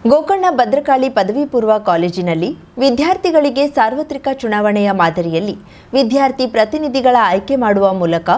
ಗೋಕರ್ಣ ಭದ್ರಕಾಳಿ ಪದವಿ ಪೂರ್ವ ಕಾಲೇಜಿನಲ್ಲಿ ವಿದ್ಯಾರ್ಥಿಗಳಿಗೆ ಸಾರ್ವತ್ರಿಕ ಚುನಾವಣೆಯ ಮಾದರಿಯಲ್ಲಿ ವಿದ್ಯಾರ್ಥಿ ಪ್ರತಿನಿಧಿಗಳ ಆಯ್ಕೆ ಮಾಡುವ ಮೂಲಕ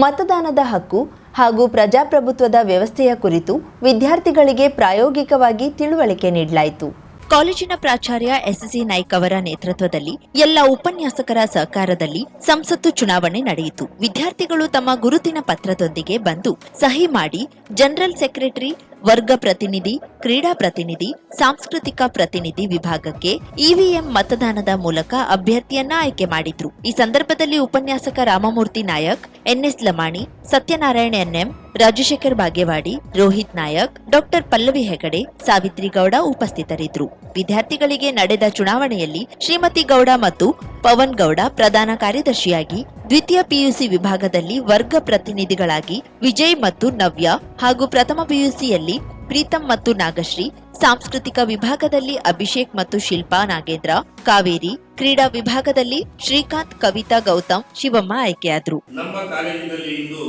ಮತದಾನದ ಹಕ್ಕು ಹಾಗೂ ಪ್ರಜಾಪ್ರಭುತ್ವದ ವ್ಯವಸ್ಥೆಯ ಕುರಿತು ವಿದ್ಯಾರ್ಥಿಗಳಿಗೆ ಪ್ರಾಯೋಗಿಕವಾಗಿ ತಿಳುವಳಿಕೆ ನೀಡಲಾಯಿತು. ಕಾಲೇಜಿನ ಪ್ರಾಚಾರ್ಯ ಎಸ್ಸಿ ನಾಯ್ಕ್ ಅವರ ನೇತೃತ್ವದಲ್ಲಿ ಎಲ್ಲ ಉಪನ್ಯಾಸಕರ ಸಹಕಾರದಲ್ಲಿ ಸಂಸತ್ತು ಚುನಾವಣೆ ನಡೆಯಿತು. ವಿದ್ಯಾರ್ಥಿಗಳು ತಮ್ಮ ಗುರುತಿನ ಪತ್ರದೊಂದಿಗೆ ಬಂದು ಸಹಿ ಮಾಡಿ ಜನರಲ್ ಸೆಕ್ರೆಟರಿ, ವರ್ಗ ಪ್ರತಿನಿಧಿ, ಕ್ರೀಡಾ ಪ್ರತಿನಿಧಿ, ಸಾಂಸ್ಕೃತಿಕ ಪ್ರತಿನಿಧಿ ವಿಭಾಗಕ್ಕೆ ಇವಿಎಂ ಮತದಾನದ ಮೂಲಕ ಅಭ್ಯರ್ಥಿಯನ್ನ ಆಯ್ಕೆ ಮಾಡಿದ್ರು. ಈ ಸಂದರ್ಭದಲ್ಲಿ ಉಪನ್ಯಾಸಕ Ramamurthy Nayak, N S Lamani, Satyanarayana N M, Rajashekhar Bagewadi, Rohit Nayak, doctor Pallavi Hegde, Savitri Gowda ಉಪಸ್ಥಿತರಿದ್ದರು. ವಿದ್ಯಾರ್ಥಿಗಳಿಗೆ ನಡೆದ ಚುನಾವಣೆಯಲ್ಲಿ ಶ್ರೀಮತಿ ಗೌಡ ಮತ್ತು ಪವನ್ ಗೌಡ ಪ್ರಧಾನ ಕಾರ್ಯದರ್ಶಿಯಾಗಿ, ದ್ವಿತೀಯ ಪಿಯುಸಿ ವಿಭಾಗದಲ್ಲಿ ವರ್ಗ ಪ್ರತಿನಿಧಿಗಳಾಗಿ ವಿಜಯ್ ಮತ್ತು ನವ್ಯ ಹಾಗೂ ಪ್ರಥಮ ಪಿಯುಸಿಯಲ್ಲಿ ಪ್ರೀತಂ ಮತ್ತು ನಾಗಶ್ರೀ, ಸಾಂಸ್ಕೃತಿಕ ವಿಭಾಗದಲ್ಲಿ ಅಭಿಷೇಕ್ ಮತ್ತು ಶಿಲ್ಪಾ ನಾಗೇಂದ್ರ, ಕಾವೇರಿ, ಕ್ರೀಡಾ ವಿಭಾಗದಲ್ಲಿ ಶ್ರೀಕಾಂತ್, ಕವಿತಾ, ಗೌತಮ್, ಶಿವಮ್ಮ ಆಯ್ಕೆಯಾದರು. ನಮ್ಮ ಕಾಲೇಜಿನಲ್ಲಿ ಇಂದು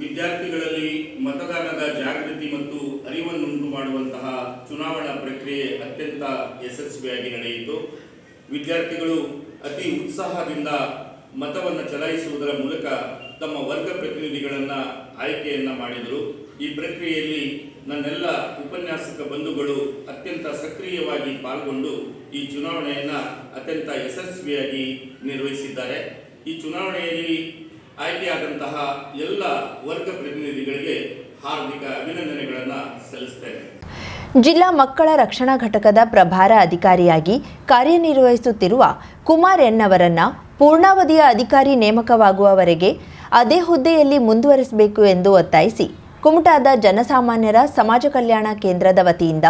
ವಿದ್ಯಾರ್ಥಿಗಳಲ್ಲಿ ಮತದಾನದ ಜಾಗೃತಿ ಮತ್ತು ಅರಿವನ್ನುಂಟು ಮಾಡುವಂತಹ ಚುನಾವಣಾ ಪ್ರಕ್ರಿಯೆ ಅತ್ಯಂತ ಯಶಸ್ವಿಯಾಗಿ ನಡೆಯಿತು. ವಿದ್ಯಾರ್ಥಿಗಳು ಅತಿ ಉತ್ಸಾಹದಿಂದ ಮತವನ್ನು ಚಲಾಯಿಸುವುದರ ಮೂಲಕ ತಮ್ಮ ವರ್ಗ ಪ್ರತಿನಿಧಿಗಳನ್ನು ಆಯ್ಕೆಯನ್ನು ಮಾಡಿದರು. ಈ ಪ್ರಕ್ರಿಯೆಯಲ್ಲಿ ನನ್ನೆಲ್ಲ ಉಪನ್ಯಾಸಕ ಬಂಧುಗಳು ಅತ್ಯಂತ ಸಕ್ರಿಯವಾಗಿ ಪಾಲ್ಗೊಂಡು ಈ ಚುನಾವಣೆಯನ್ನು ಅತ್ಯಂತ ಯಶಸ್ವಿಯಾಗಿ ನಿರ್ವಹಿಸಿದ್ದಾರೆ. ಈ ಚುನಾವಣೆಯಲ್ಲಿ ಆಯ್ಕೆಯಾದಂತಹ ಎಲ್ಲ ವರ್ಗ ಪ್ರತಿನಿಧಿಗಳಿಗೆ ಹಾರ್ದಿಕ ಅಭಿನಂದನೆಗಳನ್ನು ಸಲ್ಲಿಸುತ್ತೇನೆ. ಜಿಲ್ಲಾ ಮಕ್ಕಳ ರಕ್ಷಣಾ ಘಟಕದ ಪ್ರಭಾರ ಅಧಿಕಾರಿಯಾಗಿ ಕಾರ್ಯನಿರ್ವಹಿಸುತ್ತಿರುವ ಕುಮಾರ್ ಎನ್ ಅವರನ್ನ ಪೂರ್ಣಾವಧಿಯ ಅಧಿಕಾರಿ ನೇಮಕವಾಗುವವರೆಗೆ ಅದೇ ಹುದ್ದೆಯಲ್ಲಿ ಮುಂದುವರಿಸಬೇಕು ಎಂದು ಒತ್ತಾಯಿಸಿ ಕುಮಟಾದ ಜನಸಾಮಾನ್ಯರ ಸಮಾಜ ಕಲ್ಯಾಣ ಕೇಂದ್ರದ ವತಿಯಿಂದ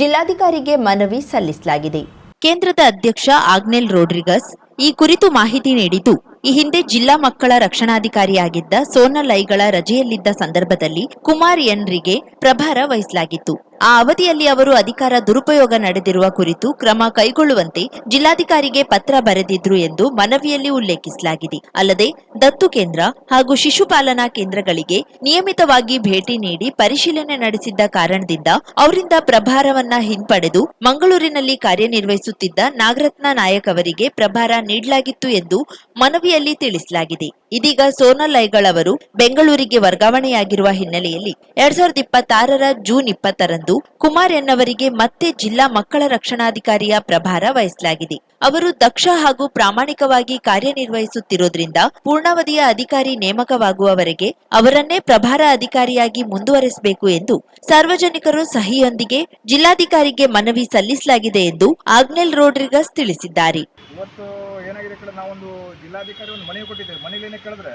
ಜಿಲ್ಲಾಧಿಕಾರಿಗೆ ಮನವಿ ಸಲ್ಲಿಸಲಾಗಿದೆ. ಕೇಂದ್ರದ ಅಧ್ಯಕ್ಷ ಆಗ್ನೆಲ್ ರೋಡ್ರಿಗಸ್ ಈ ಕುರಿತು ಮಾಹಿತಿ ನೀಡಿದ್ದು, ಈ ಹಿಂದೆ ಜಿಲ್ಲಾ ಮಕ್ಕಳ ರಕ್ಷಣಾಧಿಕಾರಿಯಾಗಿದ್ದ ಸೋನಲ್ ಐಗಳ ರಜೆಯಲ್ಲಿದ್ದ ಸಂದರ್ಭದಲ್ಲಿ ಕುಮಾರ್ ಎನ್ರಿಗೆ ಪ್ರಭಾರ ವಹಿಸಲಾಗಿತ್ತು. ಆ ಅವಧಿಯಲ್ಲಿ ಅವರು ಅಧಿಕಾರ ದುರುಪಯೋಗ ನಡೆದಿರುವ ಕುರಿತು ಕ್ರಮ ಕೈಗೊಳ್ಳುವಂತೆ ಜಿಲ್ಲಾಧಿಕಾರಿಗೆ ಪತ್ರ ಬರೆದಿದ್ರು ಎಂದು ಮನವಿಯಲ್ಲಿ ಉಲ್ಲೇಖಿಸಲಾಗಿದೆ. ಅಲ್ಲದೆ ದತ್ತು ಕೇಂದ್ರ ಹಾಗೂ ಶಿಶುಪಾಲನಾ ಕೇಂದ್ರಗಳಿಗೆ ನಿಯಮಿತವಾಗಿ ಭೇಟಿ ನೀಡಿ ಪರಿಶೀಲನೆ ನಡೆಸಿದ್ದ ಕಾರಣದಿಂದ ಅವರಿಂದ ಪ್ರಭಾರವನ್ನ ಹಿಂಪಡೆದು ಮಂಗಳೂರಿನಲ್ಲಿ ಕಾರ್ಯನಿರ್ವಹಿಸುತ್ತಿದ್ದ ನಾಗರತ್ನ ನಾಯಕ್ ಅವರಿಗೆ ಪ್ರಭಾರ ನೀಡಲಾಗಿತ್ತು ಎಂದು ಮನವಿಯಲ್ಲಿ ತಿಳಿಸಲಾಗಿದೆ. ಇದೀಗ ಸೋನಲ್ ಐಗಳವರು ಬೆಂಗಳೂರಿಗೆ ವರ್ಗಾವಣೆಯಾಗಿರುವ ಹಿನ್ನೆಲೆಯಲ್ಲಿ 2026 ಜೂನ್ 20ರಂದು ಕುಮಾರ್ ಎನ್ ಅವರಿಗೆ ಮತ್ತೆ ಜಿಲ್ಲಾ ಮಕ್ಕಳ ರಕ್ಷಣಾಧಿಕಾರಿಯ ಪ್ರಭಾರ ವಹಿಸಲಾಗಿದೆ. ಅವರು ದಕ್ಷ ಹಾಗೂ ಪ್ರಾಮಾಣಿಕವಾಗಿ ಕಾರ್ಯನಿರ್ವಹಿಸುತ್ತಿರುವುದರಿಂದ ಪೂರ್ಣಾವಧಿಯ ಅಧಿಕಾರಿ ನೇಮಕವಾಗುವವರೆಗೆ ಅವರನ್ನೇ ಪ್ರಭಾರ ಅಧಿಕಾರಿಯಾಗಿ ಮುಂದುವರೆಸಬೇಕು ಎಂದು ಸಾರ್ವಜನಿಕರು ಸಹಿಯೊಂದಿಗೆ ಜಿಲ್ಲಾಧಿಕಾರಿಗೆ ಮನವಿ ಸಲ್ಲಿಸಲಾಗಿದೆ ಎಂದು ಆಗ್ನೆಲ್ ರೋಡ್ರಿಗಸ್ ತಿಳಿಸಿದ್ದಾರೆ. ಇವತ್ತು ಏನಾಗಿದೆ ಕಡೆ ನಾವೊಂದು ಜಿಲ್ಲಾಧಿಕಾರಿ ಒಂದು ಮನವಿ ಕೊಟ್ಟಿದ್ದೇವೆ. ಮನೇಲಿ ಏನೇ ಕೇಳಿದ್ರೆ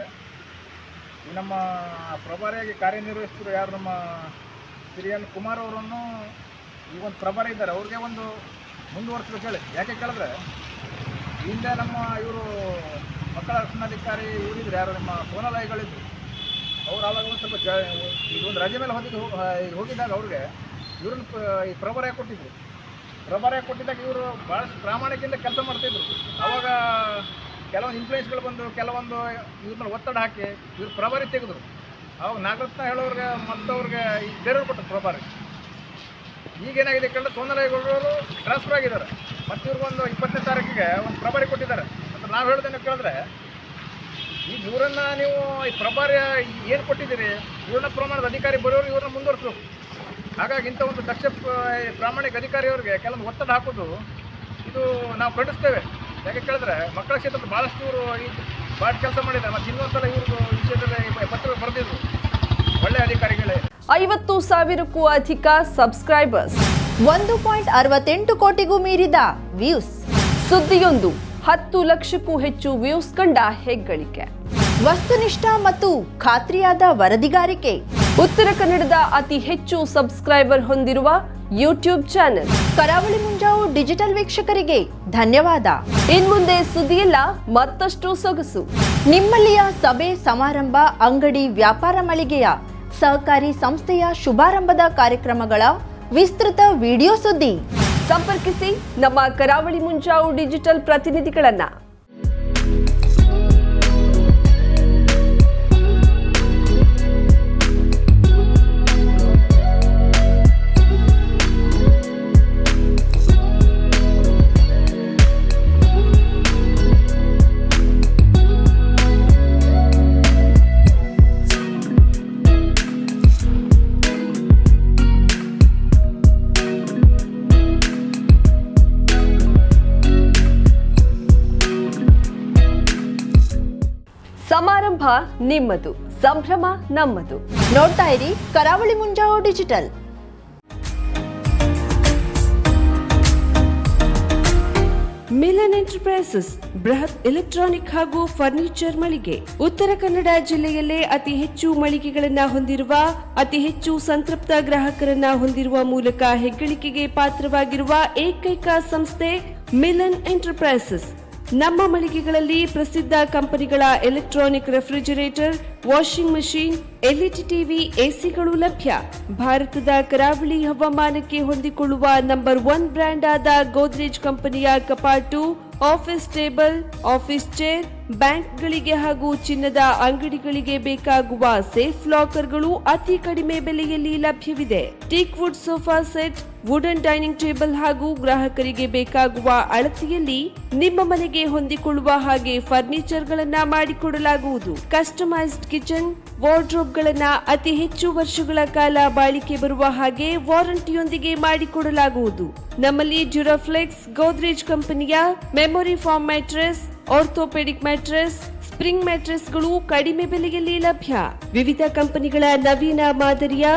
ಈ ನಮ್ಮ ಪ್ರಭಾರಿಯಾಗಿ ಕಾರ್ಯನಿರ್ವಹಿಸ್ತಿರೋ ಯಾರು ನಮ್ಮ ಶ್ರೀ ಕುಮಾರ್ ಅವರನ್ನು ಈ ಒಂದು ಪ್ರಭಾರ ಇದ್ದಾರೆ, ಅವ್ರಿಗೆ ಒಂದು ಮುಂದುವರಿಸಬೇಕು ಹೇಳಿ. ಯಾಕೆ ಕೇಳಿದ್ರೆ ಹಿಂದೆ ನಮ್ಮ ಇವರು ಮಕ್ಕಳ ರಕ್ಷಣಾಧಿಕಾರಿ ಇವರಿದ್ರು, ಯಾರು ನಮ್ಮ ಸೋನಲ್ ಐಗಳಿದ್ರು, ಅವ್ರು ಆವಾಗ ಒಂದು ಸ್ವಲ್ಪ ಇದೊಂದು ರಜೆ ಮೇಲೆ ಹೋಗಿದ್ದಾಗ ಅವ್ರಿಗೆ ಇವ್ರನ್ನ ಈ ಪ್ರಭಾರ ಕೊಟ್ಟಿದ್ರು. ಪ್ರಭಾರ ಕೊಟ್ಟಿದ್ದಾಗ ಇವರು ಭಾಳಷ್ಟು ಪ್ರಾಮಾಣಿಕದಿಂದ ಕೆಲಸ ಮಾಡ್ತಿದ್ರು. ಆವಾಗ ಕೆಲವೊಂದು ಇನ್ಫ್ಲೂಯೆನ್ಸ್ಗಳು ಬಂದು ಕೆಲವೊಂದು ಇವ್ರನ್ನ ಒತ್ತಡ ಹಾಕಿ ಇವ್ರು ಪ್ರಭಾರಿ ತೆಗೆದ್ರು. ಅವಾಗ ನಾಗರತ್ನ ಹೇಳೋರಿಗೆ ಮತ್ತವ್ರಿಗೆ ಈಗ ಬೇರೆಯವ್ರು ಕೊಟ್ಟರು ಪ್ರಭಾರಿ. ಈಗೇನಾಗಿದೆ ಕೇಳಿದ್ರೆ ಸೋನಲ್ ಐಗಳವರು ಟ್ರಾನ್ಸ್ಫರ್ ಆಗಿದ್ದಾರೆ, ಮತ್ತು ಇವ್ರಿಗೊಂದು 20ನೇ ತಾರೀಕಿಗೆ ಒಂದು ಪ್ರಭಾರಿ ಕೊಟ್ಟಿದ್ದಾರೆ. ಮತ್ತು ನಾವು ಹೇಳೋದೇನು ಕೇಳಿದ್ರೆ ಈಗ ಇವರನ್ನು ನೀವು ಈ ಪ್ರಭಾರಿ ಏನು ಕೊಟ್ಟಿದ್ದೀರಿ, ಇವ್ರನ್ನ ಪ್ರಮಾಣದ ಅಧಿಕಾರಿ ಬರೋರು ಇವ್ರನ್ನ ಮುಂದುವರಿಸ್ಬೇಕು. ಹಾಗಾಗಿ ಇಂಥ ಒಂದು ದಕ್ಷ ಪ್ರಾಮಾಣಿಕ ಅಧಿಕಾರಿಯವ್ರಿಗೆ ಕೆಲವೊಂದು ಒತ್ತಡ ಹಾಕೋದು ಇದು ನಾವು ಖಂಡಿಸ್ತೇವೆ. ಯಾಕೆ ಕೇಳಿದ್ರೆ ಮಕ್ಕಳ ಕ್ಷೇತ್ರದ ಭಾಳಷ್ಟು ಇವರು ಭಾಳ ಕೆಲಸ ಮಾಡಿದ್ದಾರೆ. ಮತ್ತು ಇನ್ನೊಂದ್ಸಲ ಇವ್ರದ್ದು ವಿಷಯದಲ್ಲಿ ಪತ್ರ ಬರೆದಿದ್ರು ಒಳ್ಳೆ ಅಧಿಕಾರಿಗಳೇ. 50,000ಕ್ಕೂ ಅಧಿಕ ಸಬ್ಸ್ಕ್ರೈಬರ್ಸ್, 1.68 ಕೋಟಿಗೂ ಮೀರಿದ ವ್ಯೂಸ್, ಸುದ್ದಿಯೊಂದು 10 ಲಕ್ಷಕ್ಕೂ ಹೆಚ್ಚು ವ್ಯೂಸ್ ಕಂಡ ಹೆಗ್ಗಳಿಕೆ, ವಸ್ತುನಿಷ್ಠ ಮತ್ತು ಖಾತ್ರಿಯಾದ ವರದಿಗಾರಿಕೆ, ಉತ್ತರ ಕನ್ನಡದ ಅತಿ ಹೆಚ್ಚು ಸಬ್ಸ್ಕ್ರೈಬರ್ ಹೊಂದಿರುವ ಯೂಟ್ಯೂಬ್ ಚಾನೆಲ್ ಕರಾವಳಿ ಮುಂಜಾವು ಡಿಜಿಟಲ್ ವೀಕ್ಷಕರಿಗೆ ಧನ್ಯವಾದ. ಇನ್ಮುಂದೆ ಸುದ್ದಿಯೆಲ್ಲ ಮತ್ತಷ್ಟು ಸೊಗಸು. ನಿಮ್ಮಲ್ಲಿಯ ಸಭೆ ಸಮಾರಂಭ, ಅಂಗಡಿ, ವ್ಯಾಪಾರ ಮಳಿಗೆಯ ಸಹಕಾರಿ ಸಂಸ್ಥೆಯ ಶುಭಾರಂಭದ ಕಾರ್ಯಕ್ರಮಗಳ ವಿಸ್ತೃತ ವಿಡಿಯೋ ಸುದ್ದಿ ಸಂಪರ್ಕಿಸಿ ನಮ್ಮ ಕರಾವಳಿ ಮುಂಜಾವು ಡಿಜಿಟಲ್ ಪ್ರತಿನಿಧಿಗಳನ್ನ. ಲಾಭ ನಿಮ್ಮದು, ಸಂಭ್ರಮ ನಮ್ಮದು. ನೋಡ್ತಾ ಇರಿ ಕರಾವಳಿ ಮುಂಜಾವು ಡಿಜಿಟಲ್. ಮಿಲನ್ ಎಂಟರ್ಪ್ರೈಸಸ್ ಬೃಹತ್ ಎಲೆಕ್ಟ್ರಾನಿಕ್ ಹಾಗೂ ಫರ್ನಿಚರ್ ಮಳಿಗೆ. ಉತ್ತರ ಕನ್ನಡ ಜಿಲ್ಲೆಯಲ್ಲೇ ಅತಿ ಹೆಚ್ಚು ಮಳಿಗೆಗಳನ್ನ ಹೊಂದಿರುವ, ಅತಿ ಹೆಚ್ಚು ಸಂತೃಪ್ತ ಗ್ರಾಹಕರನ್ನ ಹೊಂದಿರುವ ಮೂಲಕ ಹೆಗ್ಗಳಿಕೆಗೆ ಪಾತ್ರವಾಗಿರುವ ಏಕೈಕ ಸಂಸ್ಥೆ ಮಿಲನ್ ಎಂಟರ್ಪ್ರೈಸಸ್. ನಮ್ಮ ಮಳಿಗೆಗಳಲ್ಲಿ ಪ್ರಸಿದ್ಧ ಕಂಪನಿಗಳ electronic refrigerator, washing machine, LED TV, ಎಸಿಗಳು ಲಭ್ಯ. ಭಾರತದ ಕರಾವಳಿ ಹವಾಮಾನಕ್ಕೆ ಹೊಂದಿಕೊಳ್ಳುವ ನಂಬರ್ 1 ಬ್ರ್ಯಾಂಡ್ ಆದ ಗೋದ್ರೇಜ್ ಕಂಪನಿಯ ಕಪಾಟು, ಆಫೀಸ್ ಟೇಬಲ್, ಆಫೀಸ್ ಚೇರ್, ಬ್ಯಾಂಕ್ಗಳಿಗೆ ಹಾಗೂ ಚಿನ್ನದ ಅಂಗಡಿಗಳಿಗೆ ಬೇಕಾಗುವ ಸೇಫ್ ಲಾಕರ್ಗಳು ಅತಿ ಕಡಿಮೆ ಬೆಲೆಯಲ್ಲಿ ಲಭ್ಯವಿದೆ. Teak wood sofa set, wooden dining table ಹಾಗೂ ಗ್ರಾಹಕರಿಗೆ ಬೇಕಾಗುವ ಅಳತೆಯಲ್ಲಿ ನಿಮ್ಮ ಮನೆಗೆ ಹೊಂದಿಕೊಳ್ಳುವ ಹಾಗೆ ಫರ್ನಿಚರ್ ಗಳನ್ನ ಮಾಡಿಕೊಡಲಾಗುವುದು. ಕಸ್ಟಮೈಸ್ಡ್ ಕಿಚನ್, ವಾರ್ಡ್ರೋಬ್ ಗಳನ್ನ ಅತಿ ಹೆಚ್ಚು ವರ್ಷಗಳ ಕಾಲ ಬಾಳಿಕೆ ಬರುವ ಹಾಗೆ ವಾರಂಟಿಯೊಂದಿಗೆ ಮಾಡಿಕೊಡಲಾಗುವುದು. ನಮ್ಮಲ್ಲಿ ಡ್ಯೂರಾಫ್ಲೆಕ್ಸ್, ಗೋದ್ರೇಜ್ ಕಂಪನಿಯ memory foam mattress, orthopaedic mattress, spring ಮ್ಯಾಟ್ರೆಸ್ಗಳು ಕಡಿಮೆ ಬೆಲೆಯಲ್ಲಿ ಲಭ್ಯ. ವಿವಿಧ ಕಂಪನಿಗಳ ನವೀನ ಮಾದರಿಯ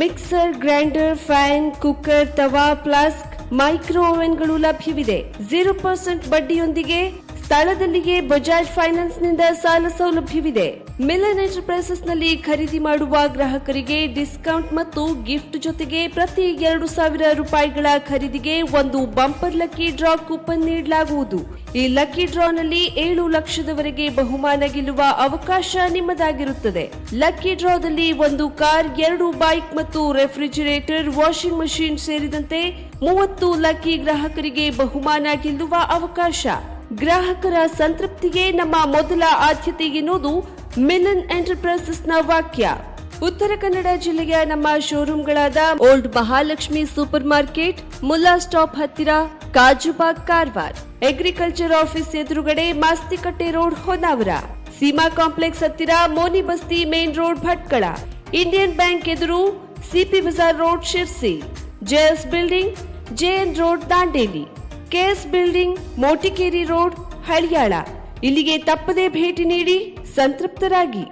mixer, grinder, fan, cooker, tawa, flask, micro ಓವೆನ್ಗಳು ಲಭ್ಯವಿದೆ. 0% ಬಡ್ಡಿಯೊಂದಿಗೆ ಸ್ಥಳದಲ್ಲಿಯೇ ಬಜಾಜ್ ಫೈನಾನ್ಸ್ ನಿಂದ ಸಾಲ ಸೌಲಭ್ಯವಿದೆ. ಮಿಲನ್ ಎಂಟರ್ಪ್ರೈಸಸ್ ನಲ್ಲಿ ಖರೀದಿ ಮಾಡುವ ಗ್ರಾಹಕರಿಗೆ ಡಿಸ್ಕೌಂಟ್ ಮತ್ತು ಗಿಫ್ಟ್ ಜೊತೆಗೆ ಪ್ರತಿ 2,000 ರೂಪಾಯಿಗಳ ಖರೀದಿಗೆ ಒಂದು ಬಂಪರ್ ಲಕ್ಕಿ ಡ್ರಾ ಕೂಪನ್ ನೀಡಲಾಗುವುದು. ಈ ಲಕ್ಕಿ ಡ್ರಾನಲ್ಲಿ 7 ಲಕ್ಷದವರೆಗೆ ಬಹುಮಾನ ಗೆಲ್ಲುವ ಅವಕಾಶ ನಿಮ್ಮದಾಗಿರುತ್ತದೆ. ಲಕ್ಕಿ ಡ್ರಾದಲ್ಲಿ 1 ಕಾರ್, 2 ಬೈಕ್ ಮತ್ತು ರೆಫ್ರಿಜರೇಟರ್, ವಾಷಿಂಗ್ ಮಷೀನ್ ಸೇರಿದಂತೆ 30 ಲಕ್ಕಿ ಗ್ರಾಹಕರಿಗೆ ಬಹುಮಾನ ಗೆಲ್ಲುವ ಅವಕಾಶ. ಗ್ರಾಹಕರ ಸಂತೃಪ್ತಿಗೆ ನಮ್ಮ ಮೊದಲ ಆದ್ಯತೆ ಎನ್ನುವುದು ಮಿಲನ್ ಎಂಟರ್ಪ್ರೈಸಸ್ನ ವಾಕ್ಯ. ಉತ್ತರ ಕನ್ನಡ ಜಿಲ್ಲೆಯ ನಮ್ಮ ಶೋರೂಮ್ಗಳಾದ old Mahalakshmi supermarket, Mulla stop ಹತ್ತಿರ, ಕಾಜುಬಾಗ್, ಕಾರವಾರ, ಅಗ್ರಿಕಲ್ಚರ್ ಆಫೀಸ್ ಎದುರುಗಡೆ, ಮಾಸ್ತಿಕಟ್ಟೆ ರೋಡ್, ಹೊನ್ನಾವರ, ಸೀಮಾ ಕಾಂಪ್ಲೆಕ್ಸ್ ಹತ್ತಿರ, Moni Basti main road, Bhatkal, Indian bank ಎದುರು, CP Bazar road, Sirsi, JS building, JN road, Dandeli, KS building, Motikeri road, Haliyal. ಇಲ್ಲಿಗೆ ತಪ್ಪದೇ ಭೇಟಿ ನೀಡಿ ಸಂತೃಪ್ತರಾಗಿ.